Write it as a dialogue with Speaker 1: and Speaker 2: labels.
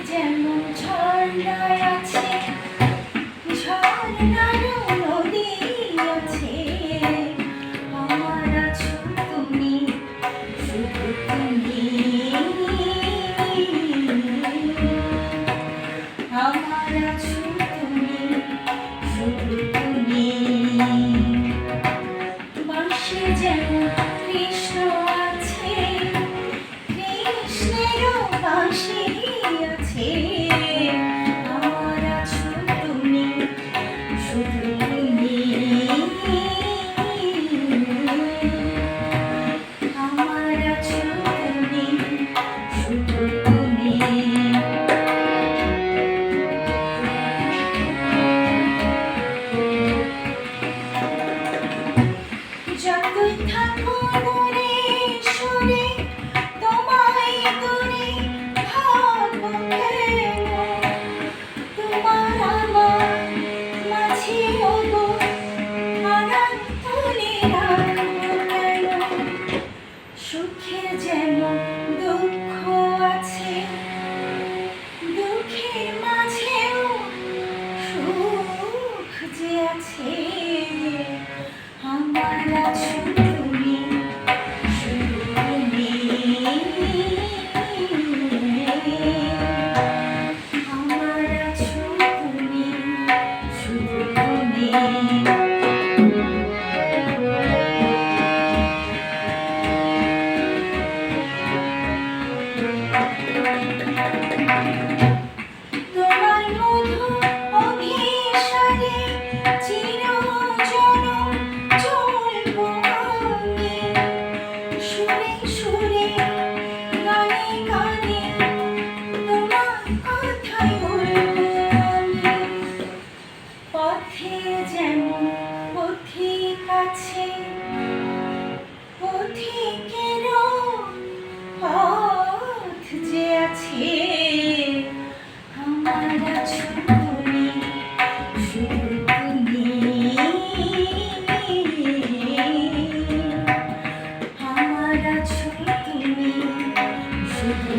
Speaker 1: যেমন ঝর্ণায় আছে ঝর্ণারও নদী আছে, আমার আছো তুমি, শুধু তুমি, আমার আছো তুমি, শুধু তুমি। বাঁশি যেমন কৃষ্ণ আছে, কৃষ্ণেরও বাঁশি আছে, আমার আছো তুমি, শুধু তুমি, আমার আছো তুমি, শুধু তুমি। যতই থাকো দূরে সরে, তোমায় দূরে ভাববো কেন, তোমার আমার মাঝে ওগো আড়াল তুলে রাখবো কেন। সুখে যেমন দুঃখ আছে, দুঃখের মাঝেও সুখ যে আছে, আমার আছো তুমি, শুধু তুমি, আমার আছো তুমি, শুধু তুমি। তোমার মধুর অভিসারে চিরজনম চলবো আমি, সুরে সুরে গানে গানে তোমার কথাই বলবো আমি। পথে যেমন পথিক আছে, পথিকেরও পথ যে আছে, আমার আছো তুমি, শুধু তুমি, আমার আছো তুমি, শুধু